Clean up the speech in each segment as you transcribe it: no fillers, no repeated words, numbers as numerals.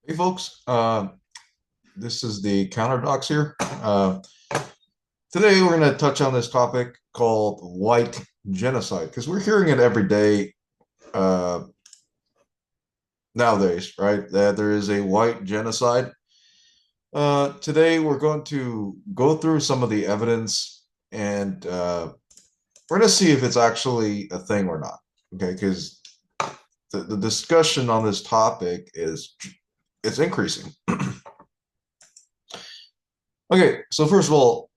Hey folks, this is the Counterdocs here. Today we're going to touch on this topic called white genocide because we're hearing it every day uh, nowadays, right? That there is a white genocide. Today we're going to go through some of the evidence and we're going to see if it's actually a thing or not. Okay, because the discussion on this topic is it's increasing. Okay, so first of all,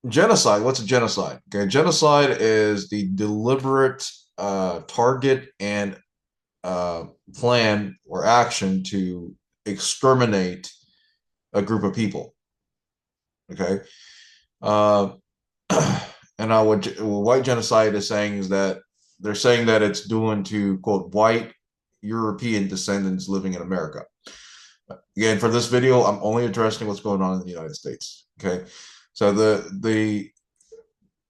genocide. What's a genocide? Okay, genocide is the deliberate target and plan or action to exterminate a group of people. Okay, uh, and what white genocide is saying is that they're saying that it's doing to quote white European descendants living in America. Again, for this video, I'm only addressing what's going on in the United States. Okay, so the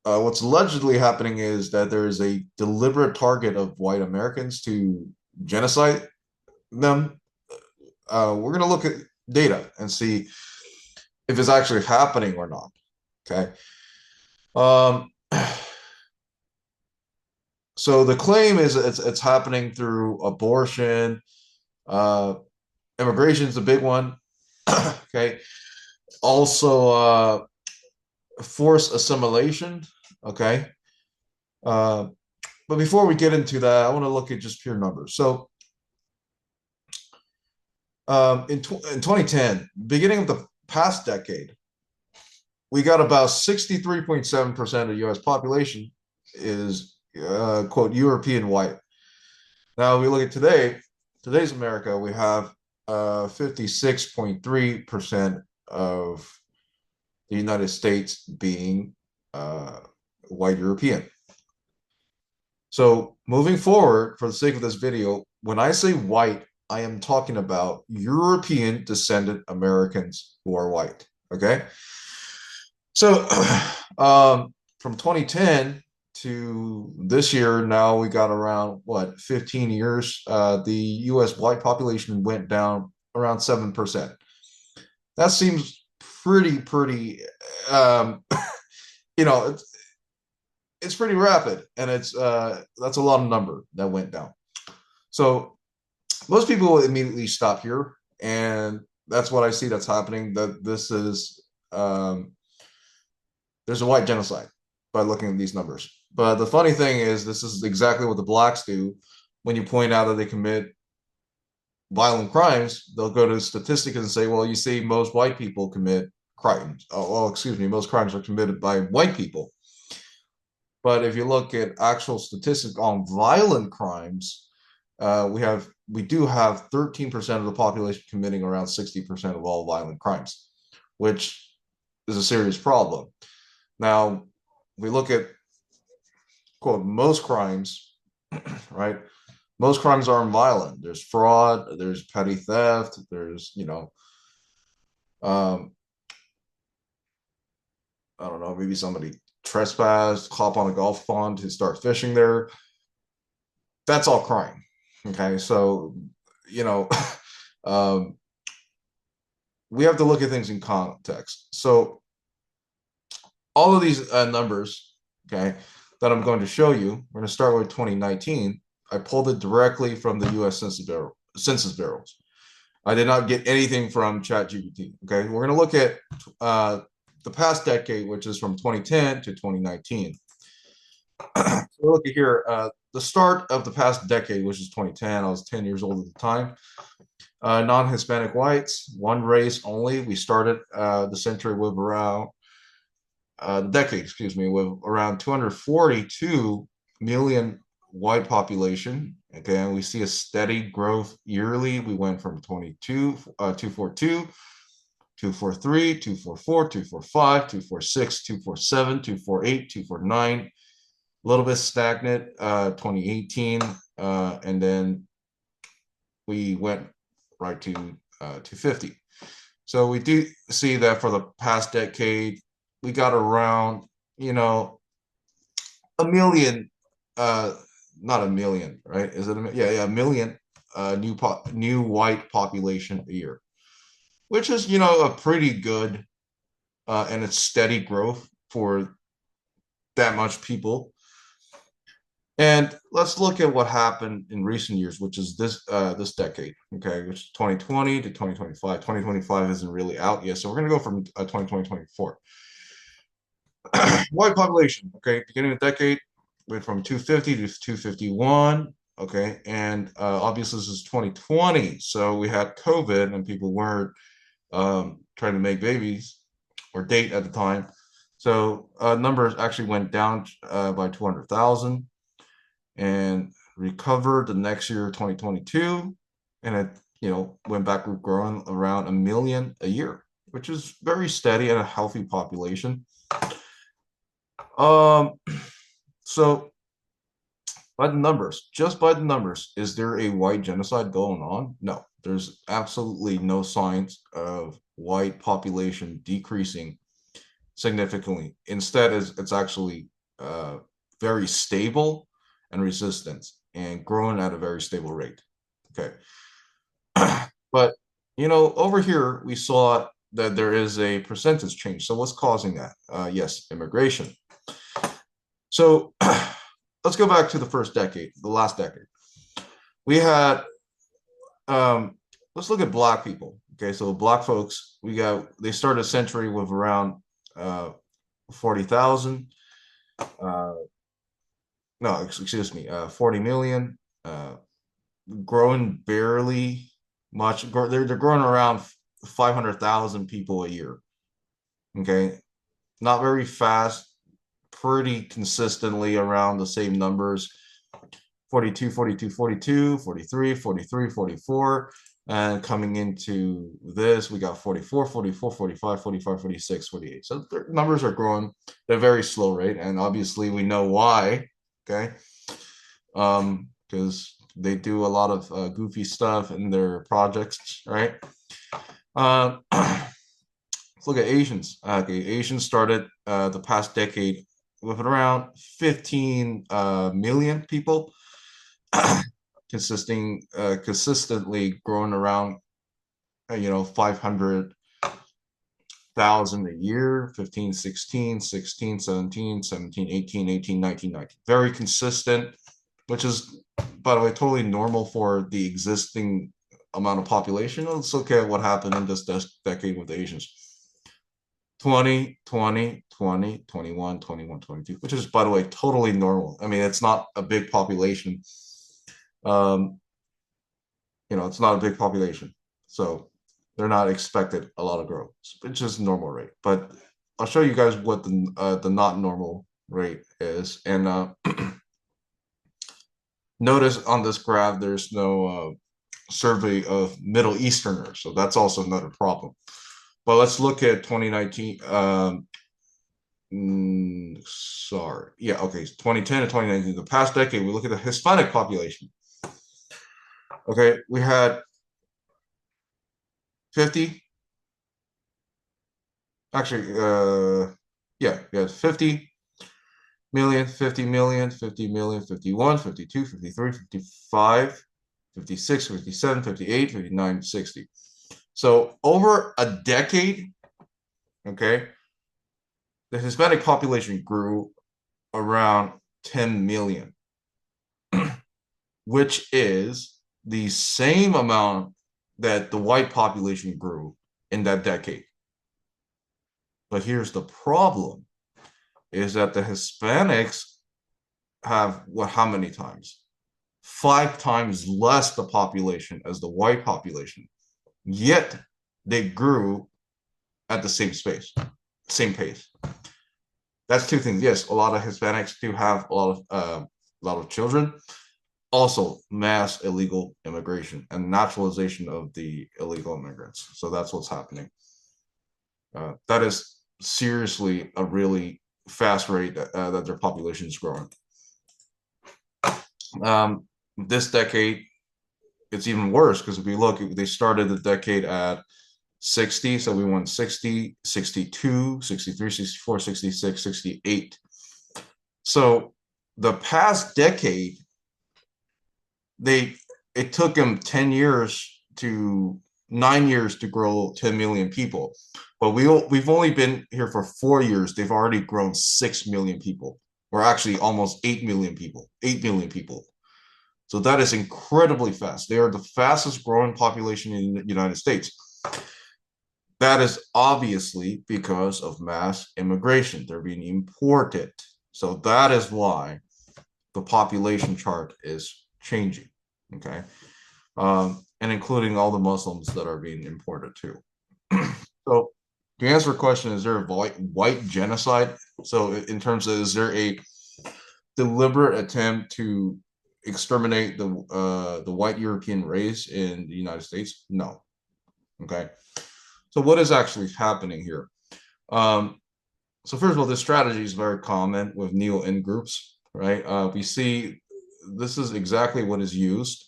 what's allegedly happening is that there is a deliberate target of white Americans to genocide them. We're going to look at data and see if it's actually happening or not. Okay. Um, so the claim is it's happening through abortion. Uh, Immigration is the big one. Okay. Also, forced assimilation. Okay. Uh, but before we get into that, I want to look at just pure numbers. So in 2010, beginning of the past decade, we got about 63.7% of US population is quote European white. Now we look at today's America, we have 56.3% of the United States being white European. So moving forward, for the sake of this video, when I say white, I am talking about European descendant Americans who are white. Okay. So from 2010 to this year, now we got around what 15 years. The U.S. white population went down around 7%. That seems pretty. Um, you know, it's pretty rapid, and it's that's a lot of number that went down. So most people will immediately stop here, and that's what I see that's happening. That this is there's a white genocide by looking at these numbers. But the funny thing is, this is exactly what the blacks do when you point out that they commit violent crimes. They'll go to statistics and say, well, you see, most white people commit crimes. Oh, well, excuse me, most crimes are committed by white people. But if you look at actual statistics on violent crimes, we do have 13% of the population committing around 60% of all violent crimes, which is a serious problem. Now, we look at quote most crimes, right? Most crimes aren't violent. There's fraud, there's petty theft, there's um, I don't know, maybe somebody trespassed, hop on a golf pond to start fishing there. That's all crime. Okay, so you know, um, we have to look at things in context. So all of these numbers, okay, that I'm going to show you, we're going to start with 2019. I pulled it directly from the U.S. Census Bureaus. I did not get anything from ChatGPT. Okay, we're going to look at the past decade, which is from 2010 to 2019. So look at here, the start of the past decade, which is 2010. I was 10 years old at the time. Non-Hispanic whites, one race only. We started the century with around decade, excuse me, with around 242 million white population. Okay, and we see a steady growth yearly. We went from 242, 243, 244, 245, 246, 247, 248, 249. A little bit stagnant, 2018, and then we went right to 250. So we do see that for the past decade, we got around, a million, not a million, right? Is it a million? Yeah, a million new white population a year, which is a pretty good and it's steady growth for that much people. And let's look at what happened in recent years, which is this decade, okay, which is 2020 to 2025. 2025 isn't really out yet, so we're going to go from 2020 24. White population, okay, beginning of the decade went from 250 to 251, okay, and obviously this is 2020, so we had COVID and people weren't trying to make babies or date at the time, so numbers actually went down by 200,000 and recovered the next year, 2022, and it went back growing around a million a year, which is very steady and a healthy population. Um, so by the numbers, just by the numbers, is there a white genocide going on? No, there's absolutely no signs of white population decreasing significantly. Instead, it's actually very stable and resistant and growing at a very stable rate. Okay. But, over here, we saw that there is a percentage change. So what's causing that? Yes, immigration. So let's go back to the first decade, the last decade. We had, let's look at Black people. Okay, so Black folks, they started a century with around 40,000. No, excuse me, 40 million, growing barely much. They're growing around 500,000 people a year. Okay, not very fast, pretty consistently around the same numbers. 42, 42, 42, 43, 43, 44. And coming into this, we got 44, 44, 45, 45, 46, 48. So their numbers are growing at a very slow rate. And obviously we know why, okay? Because they do a lot of goofy stuff in their projects, right? Let's look at Asians. Okay, Asians started the past decade with around 15 million people, consistently growing around 500,000 a year, 15, 16, 16, 17, 17, 18, 18, 19, 19. Very consistent, which is, by the way, totally normal for the existing amount of population. Let's look at what happened in this decade with the Asians. 20, 20, 20, 21, 21, 22, which is, by the way, totally normal. I mean, it's not a big population. It's not a big population. So they're not expected a lot of growth. It's just normal rate. But I'll show you guys what the not normal rate is. And notice on this graph, there's no survey of Middle Easterners. So that's also another problem. But let's look at 2019. Sorry. Yeah, okay. 2010 to 2019, the past decade, we look at the Hispanic population. Okay, we had 50. Actually, yeah, we had 50 million, 50 million, 50 million, 51, 52, 53, 55, 56, 57, 58, 59, 60. So over a decade, okay, the Hispanic population grew around 10 million, which is the same amount that the white population grew in that decade. But here's the problem, is that the Hispanics have how many times? 5 times less the population as the white population. Yet they grew at the same pace. That's two things. Yes, a lot of Hispanics do have a lot of children. Also, mass illegal immigration and naturalization of the illegal immigrants. So that's what's happening. That is seriously a really fast rate that their population is growing. This decade, it's even worse because if we look, they started the decade at 60, so we went 60, 62, 63, 64, 66, 68. So the past decade, they it took him 10 years to 9 years to grow 10 million people. But we've only been here for 4 years. They've already grown 6 million people, or actually almost 8 million people, 8 million people. So that is incredibly fast. They are the fastest growing population in the United States. That is obviously because of mass immigration. They're being imported. So that is why the population chart is changing. Okay. And including all the Muslims that are being imported too. So to answer the question, is there a white genocide? So in terms of, is there a deliberate attempt to exterminate the white European race in the United States? No. Okay. So what is actually happening here? Um, so first of all, this strategy is very common with neo-in groups, right? We see this is exactly what is used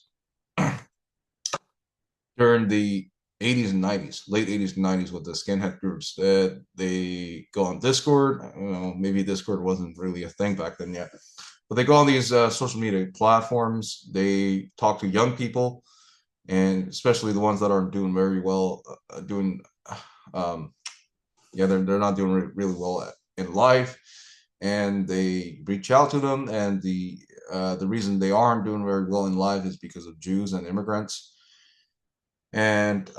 during the 80s and 90s, late 80s and 90s with the skinhead groups that they go on Discord. Maybe Discord wasn't really a thing back then yet, but they go on these social media platforms. They talk to young people, and especially the ones that aren't doing very well, um, yeah, they're not doing really well in life, and they reach out to them. And the reason they aren't doing very well in life is because of Jews and immigrants, and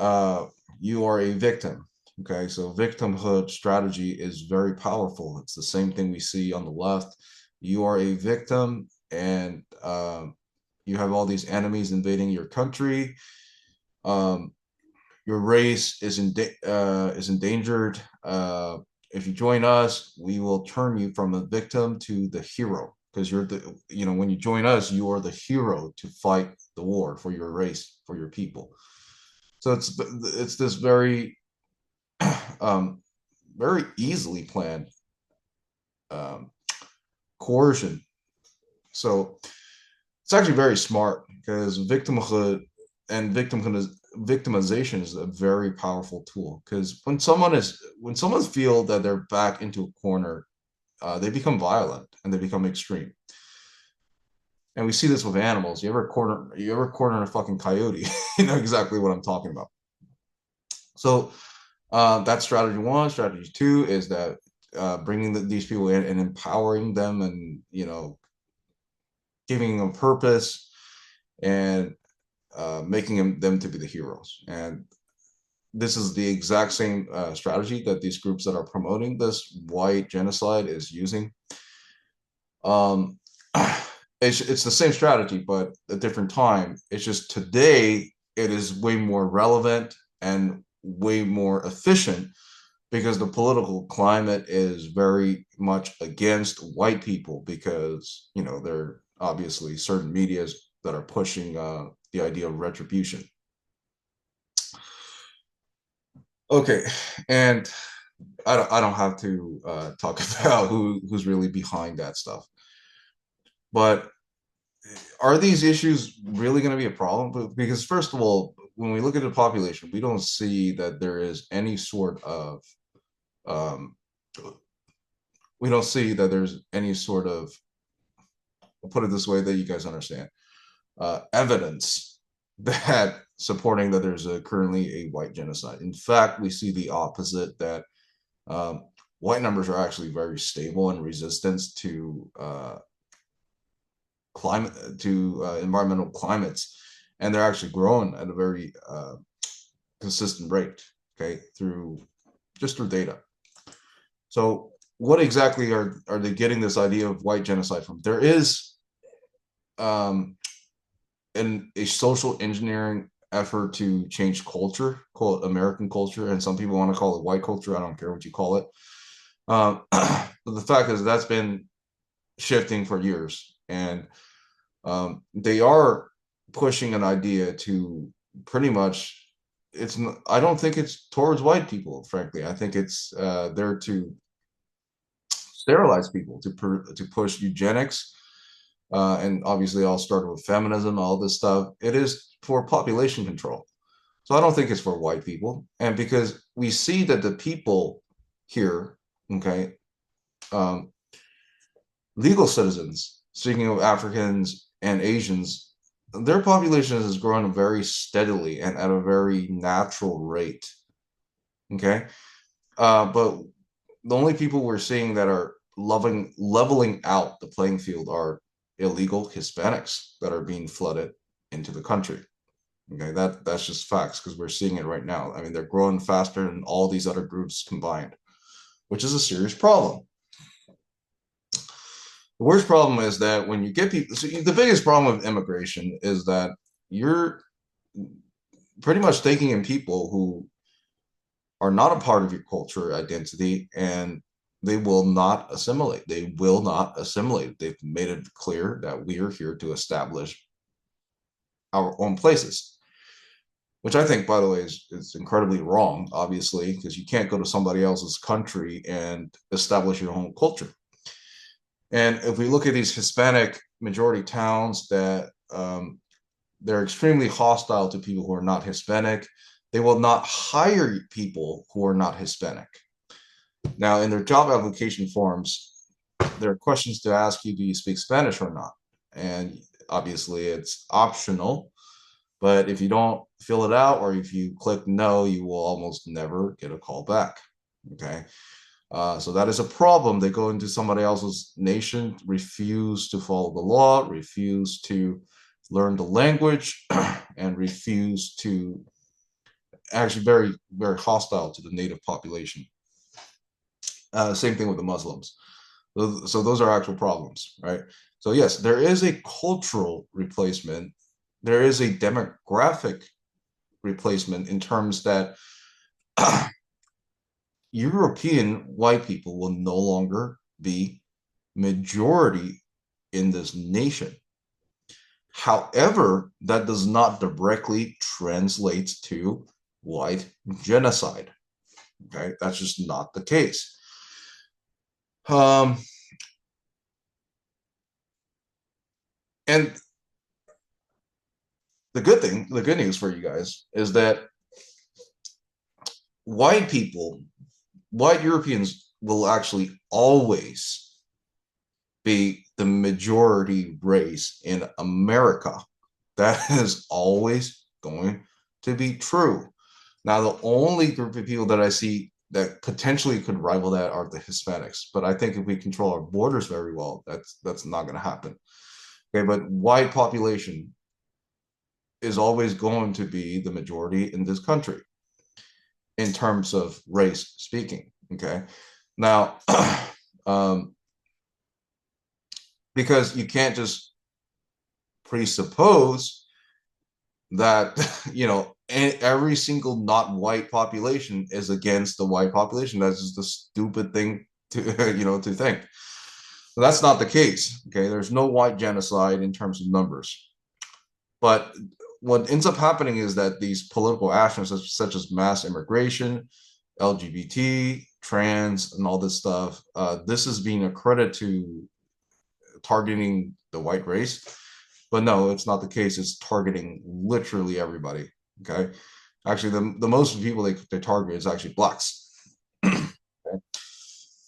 you are a victim. Okay, so victimhood strategy is very powerful. It's the same thing we see on the left. You are a victim, and you have all these enemies invading your country. Um, your race is endangered. If you join us, we will turn you from a victim to the hero, because when you join us, you are the hero to fight the war for your race, for your people. So it's this um, very easily planned um, coercion. So it's actually very smart, because victimization is a very powerful tool. Because when someone feel that they're back into a corner, they become violent and they become extreme. And we see this with animals. You ever corner a fucking coyote? You know exactly what I'm talking about. So that's strategy one. Strategy two is that bringing these people in and empowering them, and giving them purpose, and making them to be the heroes. And this is the exact same strategy that these groups that are promoting this white genocide is using. Um, it's the same strategy, but a different time. It's just today it is way more relevant and way more efficient, because the political climate is very much against white people, because there are obviously certain medias that are pushing the idea of retribution. Okay, and I don't have to talk about who's really behind that stuff, but are these issues really going to be a problem? Because first of all, when we look at the population, we don't see that there is any sort of um, we don't see that there's any sort of, I'll put it this way that you guys understand, evidence that supporting that there's currently a white genocide. In fact, we see the opposite, that um, white numbers are actually very stable and resistant to climate, to environmental climates, and they're actually growing at a very consistent rate. Okay, through data. So, what exactly are they getting this idea of white genocide from? There is um, a social engineering effort to change culture, call it American culture, and some people want to call it white culture. I don't care what you call it. But the fact is that's been shifting for years, and they are pushing an idea to pretty much. I don't think it's towards white people. Frankly, I think it's there to sterilize people, to push eugenics, and obviously all started with feminism, all this stuff. It is for population control. So I don't think it's for white people. And because we see that the people here, okay, legal citizens, speaking of Africans and Asians, their population has grown very steadily and at a very natural rate. Okay. But the only people we're seeing that are leveling out the playing field are illegal Hispanics that are being flooded into the country. Okay, that's just facts because we're seeing it right now. I mean, they're growing faster than all these other groups combined, which is a serious problem. The worst problem is that when you get people, so the biggest problem with immigration is that you're pretty much taking in people who are not a part of your culture identity, and they will not assimilate. They will not assimilate. They've made it clear that we are here to establish our own places, which I think, by the way, is incredibly wrong, obviously, because you can't go to somebody else's country and establish your own culture. And if we look at these Hispanic majority towns that they're extremely hostile to people who are not Hispanic, they will not hire people who are not Hispanic. Now, in their job application forms, there are questions to ask you: do you speak Spanish or not? And obviously, it's optional. But if you don't fill it out or if you click no, you will almost never get a call back. Okay. So that is a problem. They go into somebody else's nation, refuse to follow the law, refuse to learn the language, and refuse to actually very, very hostile to the native population. Same thing with the Muslims. So those are actual problems, right? So yes, there is a cultural replacement. There is a demographic replacement in terms that European white people will no longer be majority in this nation. However, that does not directly translate to white genocide. Okay, that's just not the case. Um, and the good news for you guys is that white people, white Europeans will actually always be the majority race in America. That is always going to be true. Now, the only group of people that I see that potentially could rival that are the Hispanics. But I think if we control our borders very well, that's not going to happen. Okay, but white population is always going to be the majority in this country in terms of race speaking. Okay, now because you can't just presuppose that every single not white population is against the white population. That's just a stupid thing to to think. So that's not the case. Okay, there's no white genocide in terms of numbers, but what ends up happening is that these political actions, such as mass immigration, LGBT, trans, and all this stuff, this is being accredited to targeting the white race. But no, it's not the case. It's targeting literally everybody. Okay. Actually, the most people they target is actually blacks. Okay?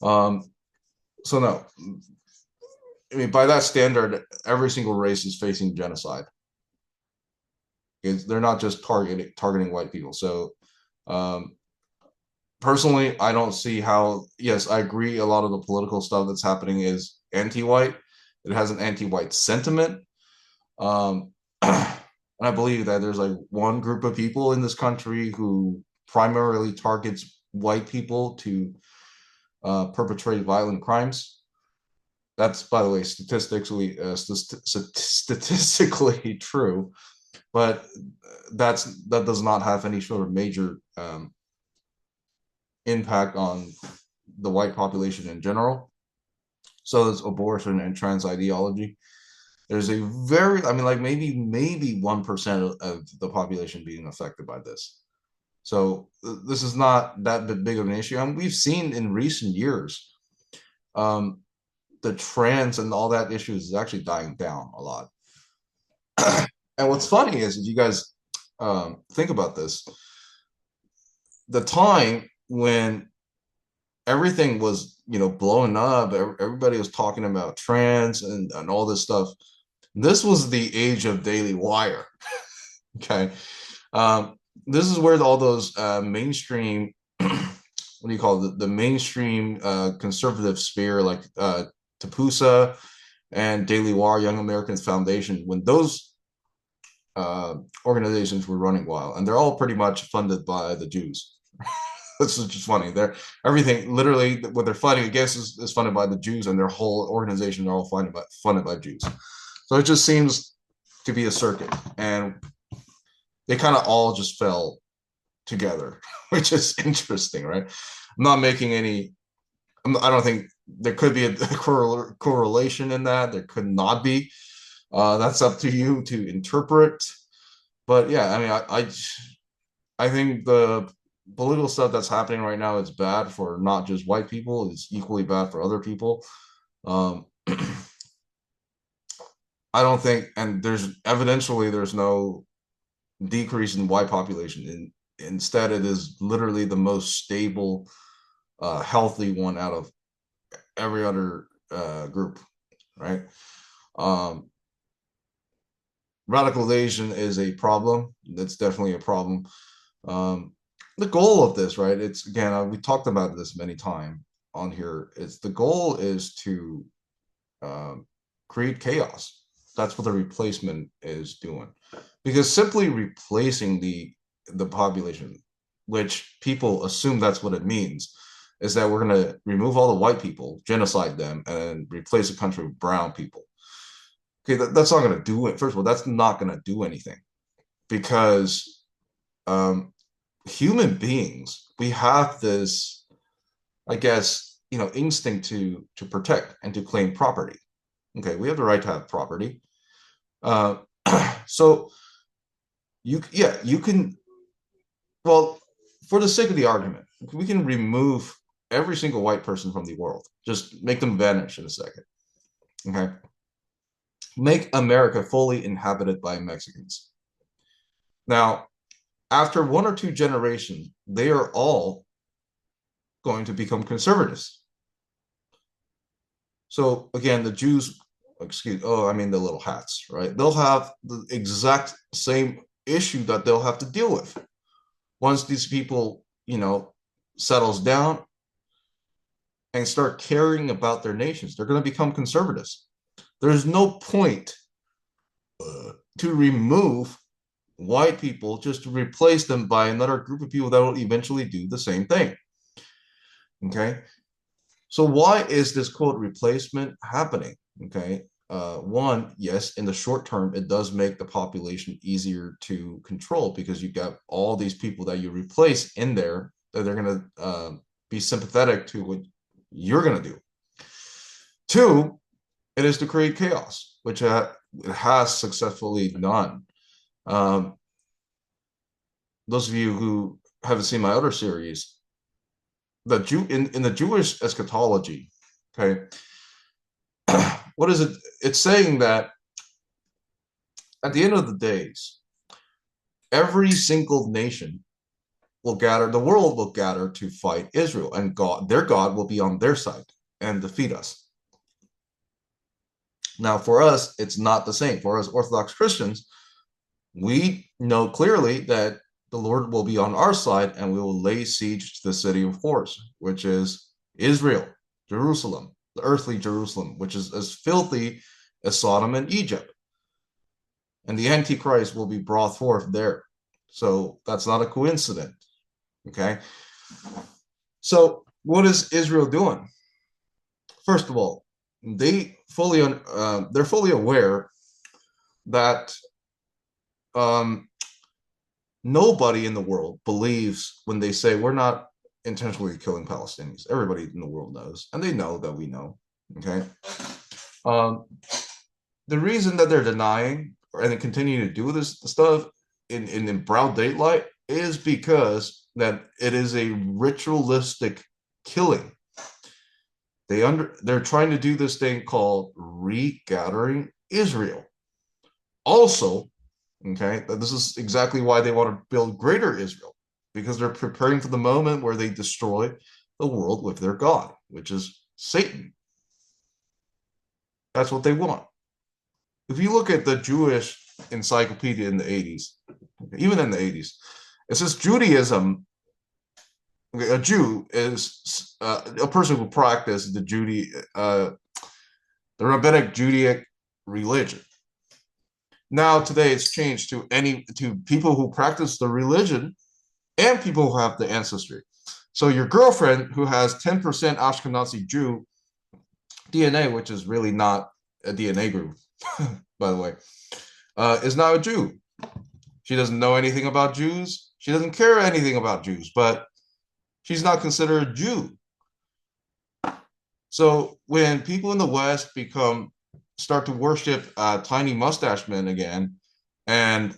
Um, so no, I mean, by that standard, every single race is facing genocide. They're not just targeting white people. So um, personally, I don't see how. Yes, I agree. A lot of the political stuff that's happening is anti-white. It has an anti-white sentiment. And I believe that there's like one group of people in this country who primarily targets white people to perpetrate violent crimes. That's, by the way, statistically true, but that does not have any sort of major impact on the white population in general. So it's abortion and trans ideology. There's a very, I mean, like maybe 1% of the population being affected by this. So this is not that big of an issue. And we've seen in recent years, um, the trans and all that issues is actually dying down a lot. And what's funny is if you guys think about this, the time when everything was blowing up, everybody was talking about trans and all this stuff. This was the age of Daily Wire. Okay. Um, this is where all those mainstream, what do you call it? The mainstream conservative sphere, like Tapusa and Daily Wire, Young Americans Foundation, when those organizations were running wild, and they're all pretty much funded by the Jews. This is just funny. They're everything literally what they're fighting against is funded by the Jews, and their whole organization are all funded by Jews. So it just seems to be a circuit, and they kind of all just fell together, which is interesting, right? I'm not making any. I don't think there could be a correlation in that. There could not be. That's up to you to interpret. But yeah, I mean, I think the political stuff that's happening right now is bad for not just white people; it's equally bad for other people. Um, I don't think, and there's no decrease in white population. Instead, it is literally the most stable, healthy one out of every other group, right? Um, Radicalization is a problem. That's definitely a problem. Um, the goal of this, right? It's again, we talked about this many times on here. It's the goal is to um, create chaos. That's what the replacement is doing, because simply replacing the population, which people assume that's what it means, is that we're going to remove all the white people, genocide them, and replace the country with brown people. Okay, that's not going to do it. First of all, that's not going to do anything because um, human beings, we have this, I guess, instinct to protect and to claim property. Okay, we have the right to have property. Uh, so you can, well, for the sake of the argument, we can remove every single white person from the world. Just make them vanish in a second. Okay, make America fully inhabited by Mexicans. Now, after one or two generations, they are all going to become conservatives. So again, the Jews, I mean the little hats, right? They'll have the exact same issue that they'll have to deal with once these people, settles down and start caring about their nations. They're going to become conservatives. There's no point to remove white people just to replace them by another group of people that will eventually do the same thing. Okay. So why is this quote replacement happening? Okay. One, yes, in the short term, it does make the population easier to control because you got all these people that you replace in there that they're going to be sympathetic to what you're going to do. Two, it is to create chaos, which it has successfully done. Um, those of you who haven't seen my other series, in the Jewish eschatology, okay, what is it? It's saying that at the end of the days, every single nation will gather, the world will gather to fight Israel, and their God will be on their side and defeat us. Now, for us, it's not the same. For us Orthodox Christians, we know clearly that the Lord will be on our side and we will lay siege to the city of whores, which is Israel, Jerusalem, the earthly Jerusalem, which is as filthy as Sodom and Egypt. And the Antichrist will be brought forth there. So that's not a coincidence. Okay. So what is Israel doing? First of all, they're fully aware that nobody in the world believes when they say we're not intentionally killing Palestinians. Everybody in the world knows, and they know that we know. Okay. Um, the reason that they're denying and continuing to do this stuff in broad daylight is because that it is a ritualistic killing. They're trying to do this thing called regathering Israel. Also, okay, this is exactly why they want to build greater Israel, because they're preparing for the moment where they destroy the world with their God, which is Satan. That's what they want. if you look at the Jewish encyclopedia in the 80s, even in the 80s, it says Judaism, okay, a Jew is a person who practiced the rabbinic Judaic religion. Now today it's changed to people who practice the religion and people who have the ancestry. So your girlfriend who has 10% Ashkenazi Jew DNA, which is really not a DNA group, by the way, is now a Jew. She doesn't know anything about Jews. She doesn't care anything about Jews, but she's not considered a Jew. So when people in the West start to worship tiny mustache men again, and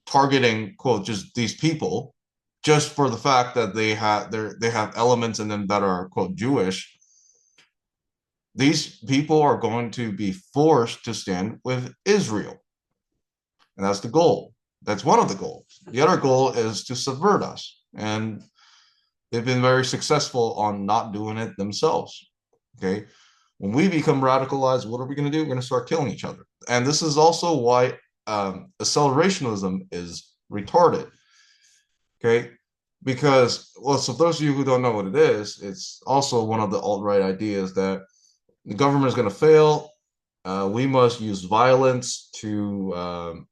targeting quote just these people, just for the fact that they have elements in them that are quote Jewish, these people are going to be forced to stand with Israel, and that's the goal. That's one of the goals. The other goal is to subvert us, and they've been very successful on not doing it themselves. Okay, when we become radicalized, what are we going to do? We're going to start killing each other, and this is also why accelerationism is retarded. Okay, because well, so those of you who don't know what it is, it's also one of the alt-right ideas that the government is going to fail. We must use violence to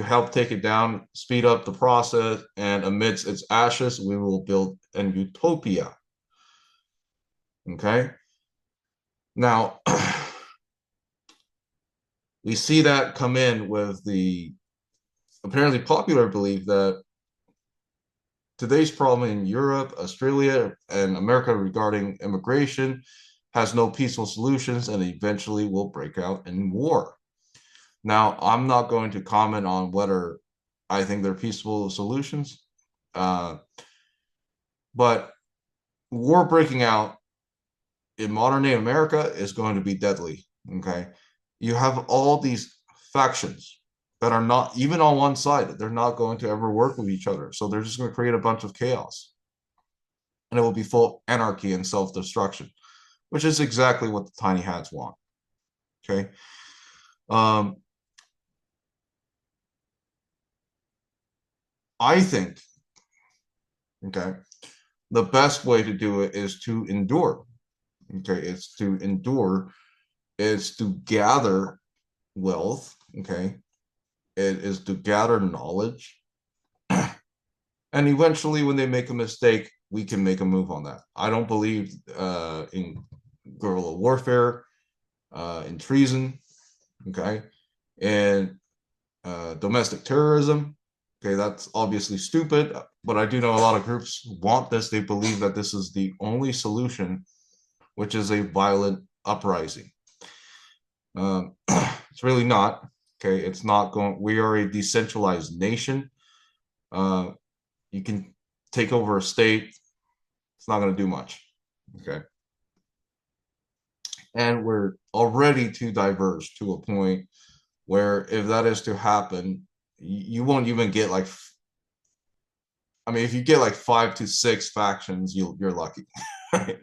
help take it down, speed up the process, and amidst its ashes, we will build an utopia. Okay. Now, we see that come in with the apparently popular belief that today's problem in Europe, Australia, and America regarding immigration has no peaceful solutions and eventually will break out in war. Now, I'm not going to comment on whether I think they're peaceful solutions, but war breaking out in modern day America is going to be deadly. Okay, you have all these factions that are not even on one side. They're not going to ever work with each other, so they're just going to create a bunch of chaos, and it will be full anarchy and self-destruction, which is exactly what the tiny hats want. Okay. I think, okay, the best way to do it is to endure. Okay, it's to endure, is to gather wealth. Okay, it is to gather knowledge. And eventually, when they make a mistake, we can make a move on that. I don't believe in guerrilla warfare, in treason, okay, and domestic terrorism. Okay, that's obviously stupid, but I do know a lot of groups want this. They believe that this is the only solution, which is a violent uprising. It's really not. Okay, it's not going. We are a decentralized nation. You can take over a state. It's not going to do much. Okay, and we're already too diverse to a point where if that is to happen, you won't even get like. I mean, if you get like 5 to 6 factions, you're lucky. Right?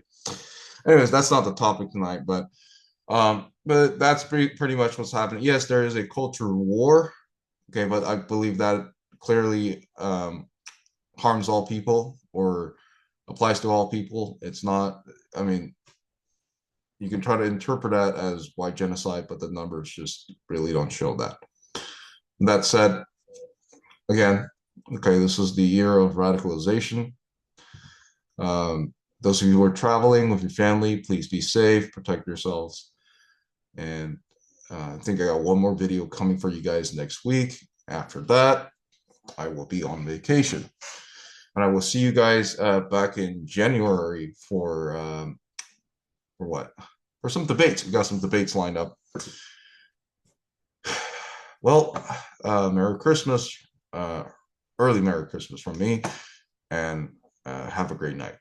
Anyways, that's not the topic tonight, but that's pretty much what's happening. Yes, there is a culture war, okay, but I believe that clearly harms all people or applies to all people. It's not. I mean, you can try to interpret that as white genocide, but the numbers just really don't show that. That said, again, okay, this is the year of radicalization. Those of you who are traveling with your family, please be safe, protect yourselves. And I think I got one more video coming for you guys next week. After that, I will be on vacation. And I will see you guys back in January for what? For some debates. We got some debates lined up. Well, Merry Christmas, early Merry Christmas from me, and have a great night.